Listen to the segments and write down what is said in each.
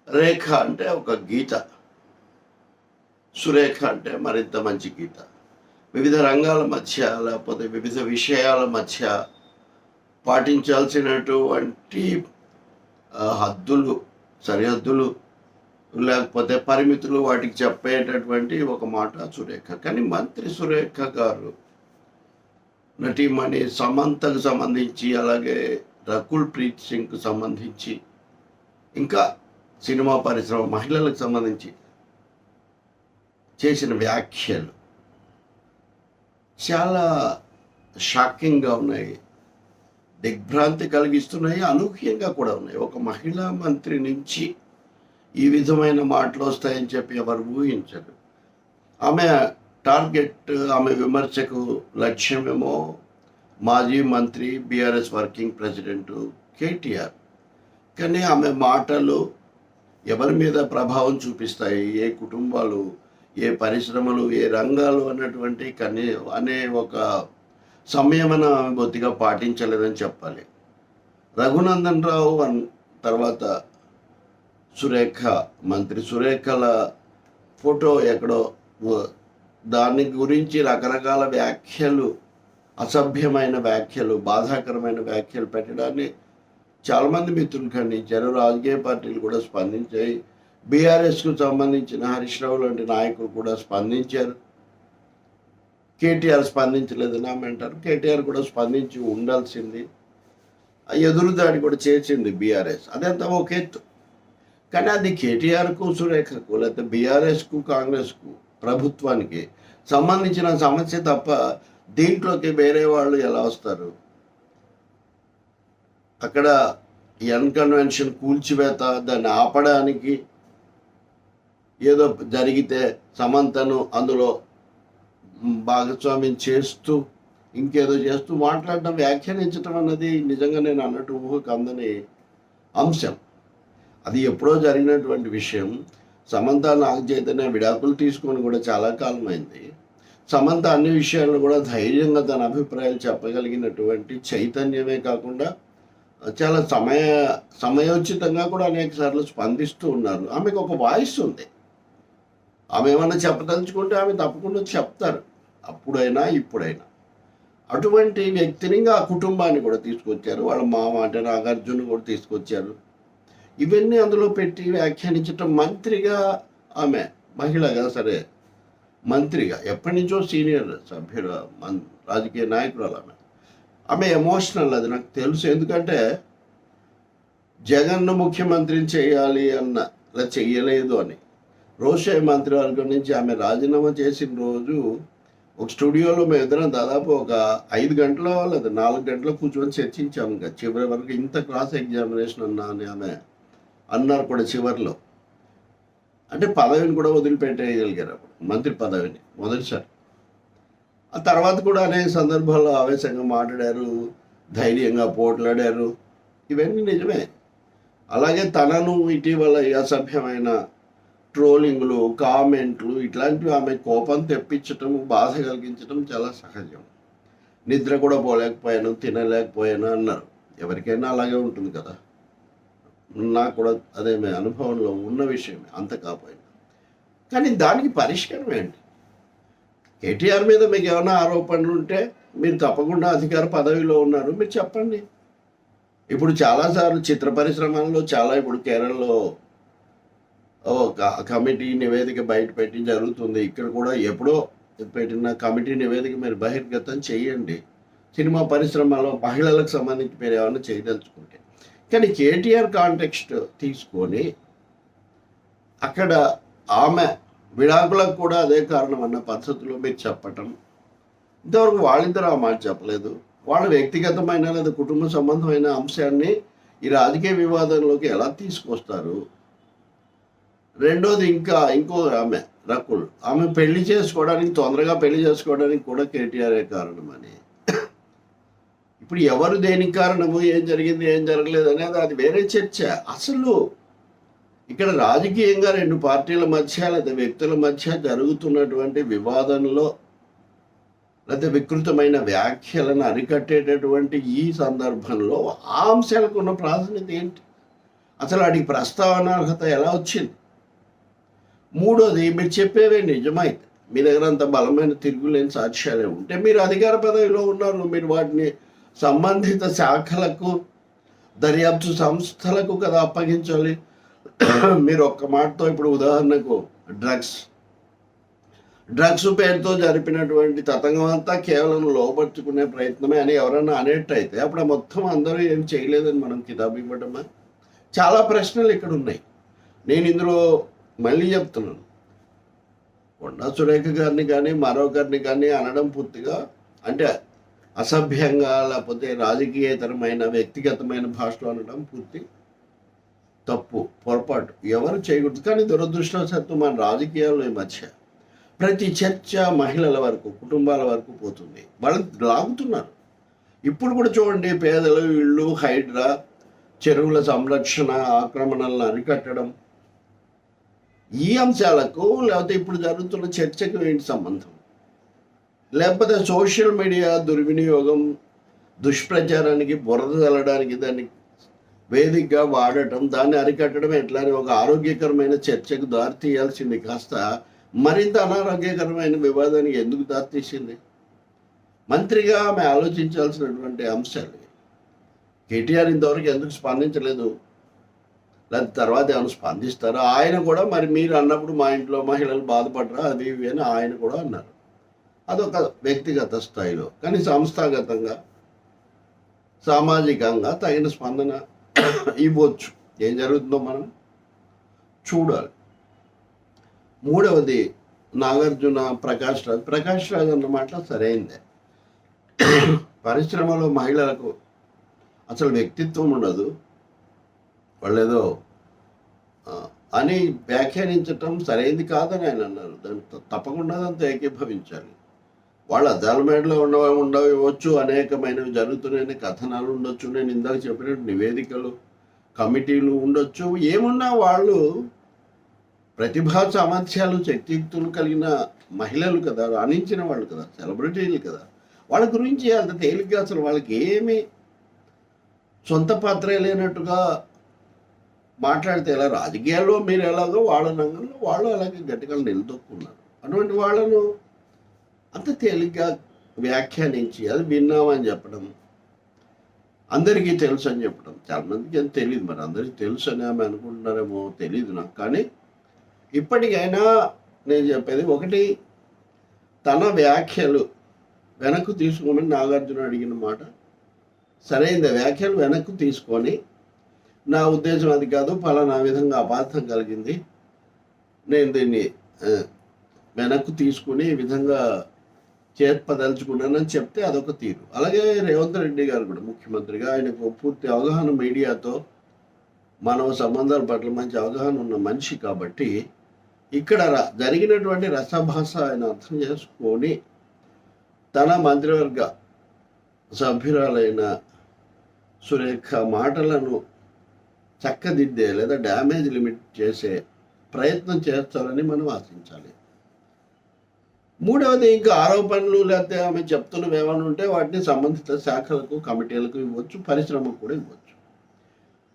రేఖ అంటే ఒక గీత, సురేఖ అంటే మరింత మంచి గీత. వివిధ రంగాల మధ్య, లేకపోతే వివిధ విషయాల మధ్య పాటించాల్సినటువంటి హద్దులు, సరిహద్దులు, లేకపోతే పరిమితులు, వాటికి చెప్పేటటువంటి ఒక మాట సురేఖ. కానీ మంత్రి సురేఖ గారు నటీమణి సమంతకు సంబంధించి, అలాగే రకుల్ ప్రీత్ సింగ్కు సంబంధించి, ఇంకా సినిమా పరిశ్రమ మహిళలకు సంబంధించి చేసిన వ్యాఖ్యలు చాలా షాకింగ్గా ఉన్నాయి, దిగ్భ్రాంతి కలిగిస్తున్నాయి, అనూహ్యంగా కూడా ఉన్నాయి. ఒక మహిళా మంత్రి నుంచి ఈ విధమైన మాటలు వస్తాయని చెప్పి ఎవరు ఊహించరు. ఆమె టార్గెట్, ఆమె విమర్శకు లక్ష్యమేమో మాజీ మంత్రి, బీఆర్ఎస్ వర్కింగ్ ప్రెసిడెంట్ కేటీఆర్. కానీ ఆమె మాటలు ఎవరి మీద ప్రభావం చూపిస్తాయి, ఏ కుటుంబాలు, ఏ పరిశ్రమలు, ఏ రంగాలు అన్నటువంటి అనే ఒక సంయమన బొత్తిగా పాటించలేదని చెప్పాలి. రఘునందన్ రావు తర్వాత సురేఖ, మంత్రి సురేఖల ఫోటో ఎక్కడో, దాని గురించి రకరకాల వ్యాఖ్యలు, అసభ్యమైన వ్యాఖ్యలు, బాధాకరమైన వ్యాఖ్యలు పెట్టడాన్ని చాలామంది మిత్రులు ఖండించారు. రాజకీయ పార్టీలు కూడా స్పందించాయి. బీఆర్ఎస్కు సంబంధించిన హరీష్ రావు లాంటి నాయకులు కూడా స్పందించారు. కేటీఆర్ స్పందించలేదని ఆమె అంటారు. కేటీఆర్ కూడా స్పందించి ఉండాల్సింది. ఎదురుదాడి కూడా చేసింది బీఆర్ఎస్, అదంతా ఒక ఎత్తు. కానీ అది కేటీఆర్కు, సురేఖకు, లేకపోతే బీఆర్ఎస్కు, కాంగ్రెస్కు, ప్రభుత్వానికి సంబంధించిన సమస్య తప్ప దీంట్లోకి వేరే వాళ్ళు ఎలా వస్తారు? అక్కడ ఎన్ కన్వెన్షన్ కూల్చివేత, దాన్ని ఆపడానికి ఏదో జరిగితే సమంతను అందులో భాగస్వామ్యం చేస్తూ, ఇంకేదో చేస్తూ మాట్లాడడం, వ్యాఖ్యానించడం అన్నది నిజంగా నేను అన్నట్టు ఊహకు అందని అంశం. అది ఎప్పుడో జరిగినటువంటి విషయం. సమంత నాగ చైతన్య విడాకులు తీసుకొని కూడా చాలా కాలం అయింది. సమంత అన్ని విషయాల్లో కూడా ధైర్యంగా తన అభిప్రాయాలు చెప్పగలిగినటువంటి చైతన్యమే కాకుండా చాలా సమయోచితంగా కూడా అనేక సార్లు స్పందిస్తూ ఉన్నారు. ఆమెకు ఒక వాయిస్ ఉంది. ఆమె ఏమన్నా చెప్పదలుచుకుంటే ఆమె తప్పకుండా చెప్తారు, అప్పుడైనా ఇప్పుడైనా. అటువంటి వ్యక్తిని ఆ కుటుంబాన్ని కూడా తీసుకొచ్చారు. వాళ్ళ మామ అంటే నాగార్జున కూడా తీసుకొచ్చారు. ఇవన్నీ అందులో పెట్టి వ్యాఖ్యానించటం, మంత్రిగా ఆమె మహిళగా, సరే మంత్రిగా ఎప్పటి నుంచో సీనియర్ సభ్యులు, రాజకీయ నాయకురాలు ఆమె ఎమోషనల్, అది నాకు తెలుసు. ఎందుకంటే జగన్ను ముఖ్యమంత్రిని చేయాలి అలా చెయ్యలేదు అని రోషే మంత్రివర్గం నుంచి ఆమె రాజీనామా చేసిన రోజు ఒక స్టూడియోలో మేము ఇద్దరం దాదాపు ఒక 5 గంటలో లేదా 4 గంటలో కూర్చొని చర్చించాము. ఇంకా చివరి వరకు ఇంత క్రాస్ ఎగ్జామినేషన్ అని ఆమె అన్నారు కూడా చివరిలో. అంటే పదవిని కూడా వదిలిపెట్టేయగలిగారు అప్పుడు, మంత్రి పదవిని మొదటిసారి. ఆ తర్వాత కూడా అనేక సందర్భాల్లో ఆవేశంగా మాట్లాడారు, ధైర్యంగా పోట్లాడారు. ఇవన్నీ నిజమే. అలాగే తనను ఇటీవల అసభ్యమైన ట్రోలింగ్లు, కామెంట్లు, ఇట్లాంటివి ఆమె కోపం తెప్పించటం, బాధ కలిగించడం చాలా సహజం. నిద్ర కూడా పోలేకపోయాను, తినలేకపోయాను అన్నారు. ఎవరికైనా అలాగే ఉంటుంది కదా. నాకు కూడా అదే అనుభవంలో ఉన్న విషయమే, అంత కాకపోయినా. కానీ దానికి పరిష్కారం ఏంటి? కేటీఆర్ మీద మీకు ఏమైనా ఆరోపణలు ఉంటే మీరు తప్పకుండా అధికార పదవిలో ఉన్నారు, మీరు చెప్పండి. ఇప్పుడు చాలాసార్లు చిత్ర పరిశ్రమలో ఇప్పుడు కేరళలో ఒక కమిటీ నివేదిక బయట పెట్టి జరుగుతుంది. ఇక్కడ కూడా ఎప్పుడో పెట్టిన కమిటీ నివేదిక మీరు బహిర్గతం చేయండి. సినిమా పరిశ్రమలో మహిళలకు సంబంధించి మీరు ఏమైనా చేయదలుచుకుంటే. కానీ కేటీఆర్ కాంటెక్స్ట్ తీసుకొని అక్కడ ఆమె విడాకులకు కూడా అదే కారణం అన్న పద్ధతిలో మీరు చెప్పటం, ఇంతవరకు వాళ్ళిద్దరూ ఆ మాట చెప్పలేదు. వాళ్ళ వ్యక్తిగతమైన లేదా కుటుంబ సంబంధమైన అంశాన్ని ఈ రాజకీయ వివాదంలోకి ఎలా తీసుకొస్తారు? రెండోది, ఇంకో ఆమె రకుల్, ఆమె తొందరగా పెళ్లి చేసుకోవడానికి కూడా కేటీఆరే కారణమని. ఇప్పుడు ఎవరు దేనికి కారణము, ఏం జరిగింది, ఏం జరగలేదు అనేది అది వేరే చర్చ. అసలు ఇక్కడ రాజకీయంగా 2 పార్టీల మధ్య లేదా వ్యక్తుల మధ్య జరుగుతున్నటువంటి వివాదంలో లేదా వికృతమైన వ్యాఖ్యలను అరికట్టేటటువంటి ఈ సందర్భంలో ఆ అంశాలకు ఉన్న ప్రాధాన్యత ఏంటి? అసలు వాడికి ప్రస్తావనార్హత ఎలా వచ్చింది? మూడోది, మీరు చెప్పేవే నిజమైతే మీ దగ్గర అంత బలమైన తిరుగులేని సాక్ష్యాలే ఉంటే మీరు అధికార పదవిలో ఉన్నారు, మీరు వాటిని సంబంధిత శాఖలకు దర్యాప్తు సంస్థలకు కదా అప్పగించాలి. మీరు ఒక్క మాటతో ఇప్పుడు ఉదాహరణకు డ్రగ్స్ పేరుతో జరిపినటువంటి తతంగం అంతా కేవలం లోపరుచుకునే ప్రయత్నమే అని ఎవరన్నా అనేట్టయితే అప్పుడు మొత్తం అందరూ ఏం చేయలేదని మనం కితాబు ఇవ్వడమా? చాలా ప్రశ్నలు ఇక్కడ ఉన్నాయి. నేను ఇందులో మళ్ళీ చెప్తున్నాను, కొండా సురేఖ గారిని కానీ మరొకరిని కానీ అనడం పూర్తిగా అంటే అసభ్యంగా లేకపోతే రాజకీయేతరమైన వ్యక్తిగతమైన భాషలో అనడం పూర్తి తప్పు, పొరపాటు, ఎవరు చేయకూడదు. కానీ దురదృష్టవశాత్తు మన రాజకీయాల్లో ఈ మధ్య ప్రతి చర్చ మహిళల వరకు, కుటుంబాల వరకు పోతుంది. వాళ్ళు లాగుతున్నారు. ఇప్పుడు కూడా చూడండి, పేదలు, ఇళ్ళు, హైడ్రా, చెరువుల సంరక్షణ, ఆక్రమణలను అరికట్టడం, ఈ అంశాలకు లేకపోతే ఇప్పుడు జరుగుతున్న చర్చకు ఏంటి సంబంధం? లేకపోతే సోషల్ మీడియా దుర్వినియోగం, దుష్ప్రచారానికి, బురద చల్లడానికి దాన్ని వేదికగా వాడటం, దాన్ని అరికట్టడం ఎట్లా అని ఒక ఆరోగ్యకరమైన చర్చకు దారితీయాల్సింది కాస్త మరింత అనారోగ్యకరమైన వివాదానికి ఎందుకు దారితీసింది? మంత్రిగా ఆమె ఆలోచించాల్సినటువంటి అంశాలు. కేటీఆర్ ఇంతవరకు ఎందుకు స్పందించలేదు? లేకపోతే తర్వాత ఏమైనా స్పందిస్తారా? ఆయన కూడా మరి మీరు అన్నప్పుడు మా ఇంట్లో మహిళలు బాధపడరా అది ఇవి అని ఆయన కూడా అన్నారు. అదొక వ్యక్తిగత స్థాయిలో. కానీ సంస్థాగతంగా, సామాజికంగా తగిన స్పందన ఇవ్వచ్చు. ఏం జరుగుతుందో మనం చూడాలి. మూడవది, నాగార్జున ప్రకాష్ రాజ్ అన్న మాట సరైందే. పరిశ్రమలో మహిళలకు అసలు వ్యక్తిత్వం ఉండదు, వాళ్ళేదో అని వ్యాఖ్యానించటం సరైనది కాదని ఆయన అన్నారు. దాన్ని తప్పకుండా అంతా ఏకీభవించాలి. వాళ్ళ అద్దాలమేడలో ఉండవచ్చు, అనేకమైనవి జరుగుతున్నాయని కథనాలు ఉండొచ్చు, నేను ఇందాక చెప్పినట్టు నివేదికలు, కమిటీలు ఉండొచ్చు. ఏమున్నా వాళ్ళు ప్రతిభా సామర్థ్యాలు, శక్తియుక్తులు కలిగిన మహిళలు కదా, రాణించిన వాళ్ళు కదా, సెలబ్రిటీలు కదా. వాళ్ళ గురించి అంత తేలిగ్గా అసలు వాళ్ళకి ఏమి సొంత పాత్రే లేనట్టుగా మాట్లాడితే ఎలా? రాజకీయాల్లో మీరు ఎలాగో వాళ్ళ రంగంలో వాళ్ళు అలాగే గట్టిగా నిలదొక్కున్నారు. అటువంటి వాళ్ళను అంత తేలిగ్గా వ్యాఖ్యానించి అది విన్నామని చెప్పడం, అందరికీ తెలుసు అని చెప్పడం, చాలామందికి అని తెలియదు. మరి అందరికీ తెలుసు అని ఆమె అనుకుంటున్నారేమో తెలియదు నాకు. కానీ ఇప్పటికైనా నేను చెప్పేది ఒకటి, తన వ్యాఖ్యలు వెనక్కు తీసుకోమని నాగార్జున అడిగిన మాట సరైనది. వ్యాఖ్యలు వెనక్కు తీసుకొని నా ఉద్దేశం అది కాదు, ఫలానా విధంగా అపార్థం కలిగింది, నేను దీన్ని వెనక్కు తీసుకుని ఈ విధంగా చేర్పదలుచుకున్నానని చెప్తే అదొక తీరు. అలాగే రేవంత్ రెడ్డి గారు కూడా ముఖ్యమంత్రిగా ఆయనకు పూర్తి అవగాహన, మీడియాతో మానవ సంబంధాల పట్ల మంచి అవగాహన ఉన్న మనిషి కాబట్టి ఇక్కడ జరిగినటువంటి రసభాష ఆయన అర్థం చేసుకొని తన మంత్రివర్గ సభ్యురాలైన సురేఖ మాటలను చక్కదిద్దే లేదా డ్యామేజ్ లిమిట్ చేసే ప్రయత్నం చేస్తారని మనం ఆశించాలి. మూడవది, ఇంకా ఆరోపణలు లేకపోతే ఆమె చెప్తున్నవి ఏమైనా ఉంటే వాటిని సంబంధిత శాఖలకు, కమిటీలకు ఇవ్వచ్చు, పరిశ్రమకు కూడా ఇవ్వచ్చు.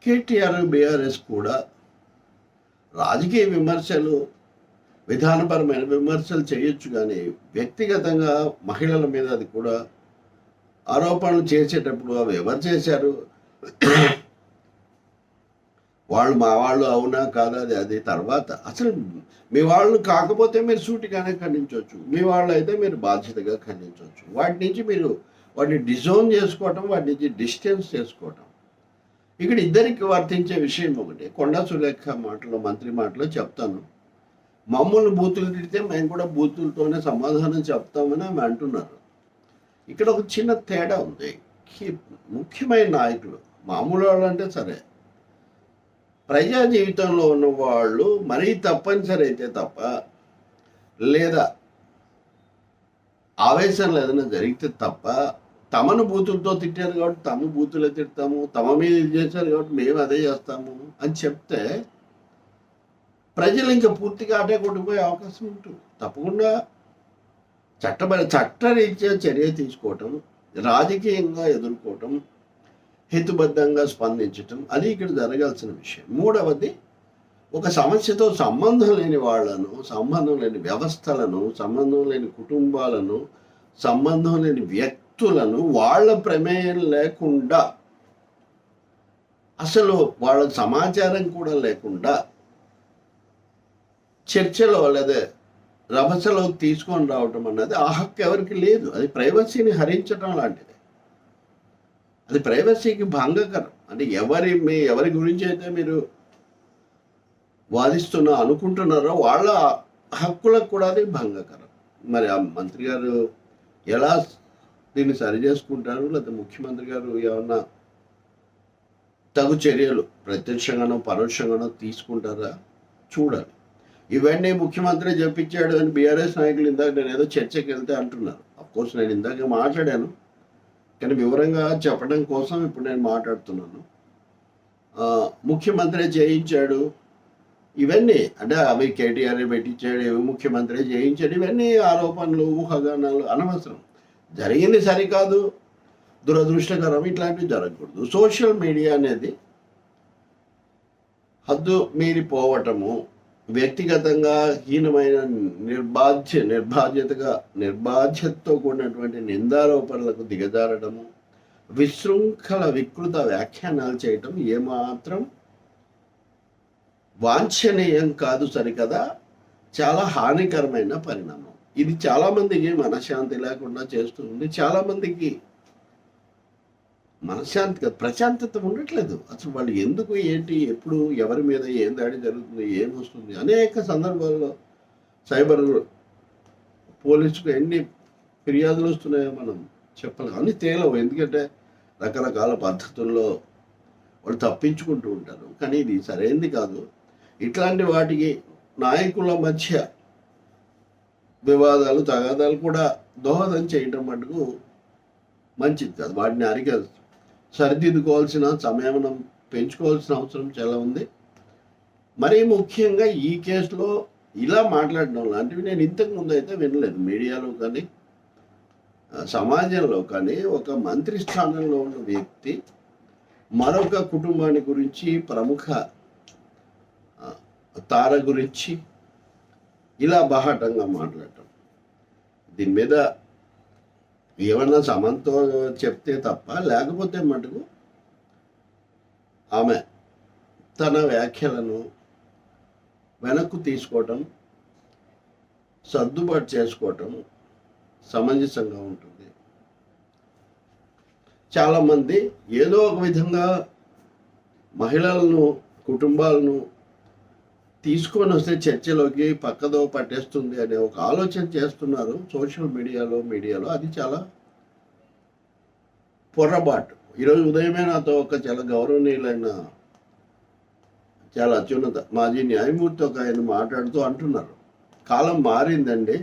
కేటీఆర్, బీఆర్ఎస్ కూడా రాజకీయ విమర్శలు, విధానపరమైన విమర్శలు చేయొచ్చు, కానీ వ్యక్తిగతంగా మహిళల మీద అది కూడా ఆరోపణలు చేసేటప్పుడు అవి ఎవరు చేశారు, వాళ్ళు మా వాళ్ళు అవునా కాదా అది తర్వాత. అసలు మీ వాళ్ళు కాకపోతే మీరు సూటిగానే ఖండించవచ్చు, మీ వాళ్ళు అయితే మీరు బాధ్యతగా ఖండించవచ్చు. వాటి నుంచి మీరు వాటిని డిజోన్ చేసుకోవటం, వాటి నుంచి డిస్టెన్స్ చేసుకోవటం. ఇక్కడ ఇద్దరికి వర్తించే విషయం ఒకటి. కొండా సురేఖ మాటలో, మంత్రి మాటలో చెప్తాను, మమ్మల్ని బూతులు తిడితే మేము కూడా బూతులతోనే సమాధానం చెప్తామని ఆమె అంటున్నారు. ఇక్కడ ఒక చిన్న తేడా ఉంది. ముఖ్యమైన నాయకులు, మామూలు వాళ్ళు అంటే సరే, ప్రజా జీవితంలో ఉన్న వాళ్ళు మరీ తప్పనిసరి అయితే తప్ప, లేదా ఆవేశంలో ఏదైనా జరిగితే తప్ప, తమను బూతులతో తిట్టారు కాబట్టి తమ బూతులే తిడతాము, తమ మీద ఇది చేశారు కాబట్టి మేము అదే చేస్తాము అని చెప్తే ప్రజలు ఇంకా పూర్తిగా అటే కొట్టుకుపోయే అవకాశం ఉంటుంది. తప్పకుండా చట్టరీత్యా చర్య తీసుకోవటం, రాజకీయంగా ఎదుర్కోవటం, హేతుబద్ధంగా స్పందించటం, అది ఇక్కడ జరగాల్సిన విషయం. మూడవది, ఒక సమస్యతో సంబంధం లేని వాళ్ళను, సంబంధం లేని వ్యవస్థలను, సంబంధం లేని కుటుంబాలను, సంబంధం లేని వ్యక్తులను వాళ్ళ ప్రమేయం లేకుండా, అసలు వాళ్ళ సమాచారం కూడా లేకుండా చర్చలో లేదా రభసలోకి తీసుకొని రావటం అన్నది ఆ హక్కు ఎవరికి లేదు. అది ప్రైవసీని హరించడం లాంటిది. అది ప్రైవసీకి భంగకరం. అంటే ఎవరి గురించి అయితే మీరు అనుకుంటున్నారో వాళ్ళ హక్కులకు కూడా అది భంగకరం. మరి ఆ మంత్రి గారు ఎలా దీన్ని సరి చేసుకుంటారు, లేకపోతే ముఖ్యమంత్రి గారు ఏమన్నా తగు చర్యలు ప్రత్యక్షంగానో పరోక్షంగానో తీసుకుంటారా చూడాలి. ఇవన్నీ ముఖ్యమంత్రి చెప్పించాడు అని బీఆర్ఎస్ నాయకులు ఇందాక నేను ఏదో చర్చకి వెళ్తే అంటున్నారు. అఫ్కోర్స్ నేను ఇందాక మాట్లాడాను, కానీ వివరంగా చెప్పడం కోసం ఇప్పుడు నేను మాట్లాడుతున్నాను. ముఖ్యమంత్రి చేయించాడు ఇవన్నీ, అంటే అవి కేటీఆర్ పెట్టించాడు, ఇవి ముఖ్యమంత్రి చేయించాడు, ఇవన్నీ ఆరోపణలు, ఊహాగానాలు అనవసరం. జరిగింది సరికాదు, దురదృష్టకరం, ఇట్లాంటివి జరగకూడదు. సోషల్ మీడియా అనేది హద్దు మీరిపోవటము, వ్యక్తిగతంగా హీనమైన నిర్బాధ్యతతో కూడినటువంటి నిందారోపణలకు దిగజారడము, విశృంఖల వికృత వ్యాఖ్యానాలు చేయటం ఏమాత్రం వాంఛనీయం కాదు సరికదా, చాలా హానికరమైన పరిణామం. ఇది చాలామందికి మనశ్శాంతి లేకుండా చేస్తుంది. చాలామందికి మనశ్శాంతి ప్రశాంతత ఉండట్లేదు. అసలు వాళ్ళు ఎందుకు, ఏంటి, ఎప్పుడు, ఎవరి మీద ఏం దాడి జరుగుతుంది, ఏం వస్తుంది, అనేక సందర్భాల్లో సైబర్ పోలీసుకు ఎన్ని ఫిర్యాదులు వస్తున్నాయో మనం చెప్పలేం. అన్ని తేలవు, ఎందుకంటే రకరకాల పద్ధతుల్లో వాళ్ళు తప్పించుకుంటూ ఉంటారు. కానీ ఇది సరైనది కాదు. ఇట్లాంటి వాటికి నాయకుల మధ్య వివాదాలు, తగాదాలు కూడా దోహదం చేయటం మటుకు మంచిది కాదు. వాటిని సరిదిద్దుకోవాల్సిన సమయం పెంచుకోవాల్సిన అవసరం చాలా ఉంది. మరీ ముఖ్యంగా ఈ కేసులో ఇలా మాట్లాడడం లాంటివి నేను ఇంతకు ముందు అయితే వినలేదు. మీడియాలో కానీ సమాజంలో కానీ ఒక మంత్రి స్థానంలో ఉన్న వ్యక్తి మరొక కుటుంబాన్ని గురించి, ప్రముఖ తార గురించి ఇలా బాహాటంగా మాట్లాడటం, దీని మీద ఏమన్నా సమంతో చెప్తే తప్ప, లేకపోతే మటుకు ఆమె తన వ్యాఖ్యలను వెనక్కు తీసుకోవటం, సర్దుబాటు చేసుకోవటం సమంజసంగా ఉంటుంది. చాలామంది ఏదో ఒక విధంగా మహిళలను, కుటుంబాలను తీసుకొని వస్తే చర్చలోకి పక్కదో పట్టేస్తుంది అనే ఒక ఆలోచన చేస్తున్నారు సోషల్ మీడియాలో. అది చాలా పొరపాటు. ఈరోజు ఉదయమే నాతో ఒక చాలా గౌరవనీయులైన, చాలా అత్యున్నత మాజీ న్యాయమూర్తి ఒక ఆయన మాట్లాడుతూ అంటున్నారు, కాలం మారిందండి.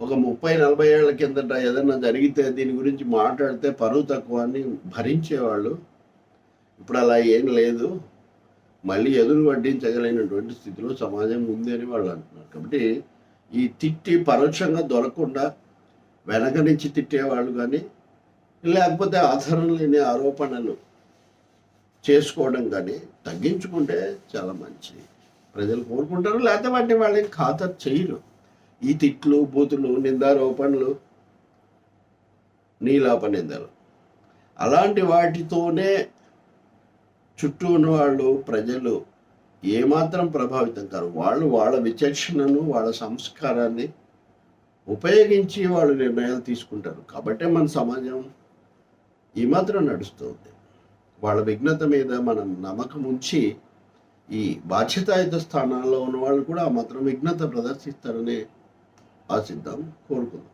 ఒక 30-40 ఏళ్ల కిందట ఏదన్నా జరిగితే దీని గురించి మాట్లాడితే పరువు తక్కువ అని భరించేవాళ్ళు. ఇప్పుడు అలా ఏం లేదు, మళ్ళీ ఎదురు వడ్డించగలిగినటువంటి స్థితిలో సమాజం ఉంది అని వాళ్ళు అంటున్నారు. కాబట్టి ఈ తిట్టి పరోక్షంగా దొరకకుండా వెనక నుంచి తిట్టేవాళ్ళు కానీ, లేకపోతే ఆధారం లేని ఆరోపణలు చేసుకోవడం కానీ తగ్గించుకుంటే చాలా మంచిది. ప్రజలు కోరుకుంటారు, లేకపోతే వాటిని వాళ్ళని ఖాతరు చేయరు. ఈ తిట్లు, బూతులు, నిందారోపణలు, నీలాపనిందలు, అలాంటి వాటితోనే చుట్టూ ఉన్నవాళ్ళు, ప్రజలు ఏమాత్రం ప్రభావితం కారు. వాళ్ళు వాళ్ళ విచక్షణను, వాళ్ళ సంస్కారాన్ని ఉపయోగించి వాళ్ళు నిర్ణయాలు తీసుకుంటారు. కాబట్టే మన సమాజం ఏమాత్రం నడుస్తుంది. వాళ్ళ విఘ్నత మీద మనం నమ్మకం ఉంచి ఈ బాధ్యతాయుత స్థానాల్లో ఉన్న వాళ్ళు కూడా ఆ మాత్రం విఘ్నత ప్రదర్శిస్తారని ఆశిద్దాం, కోరుకుందాం.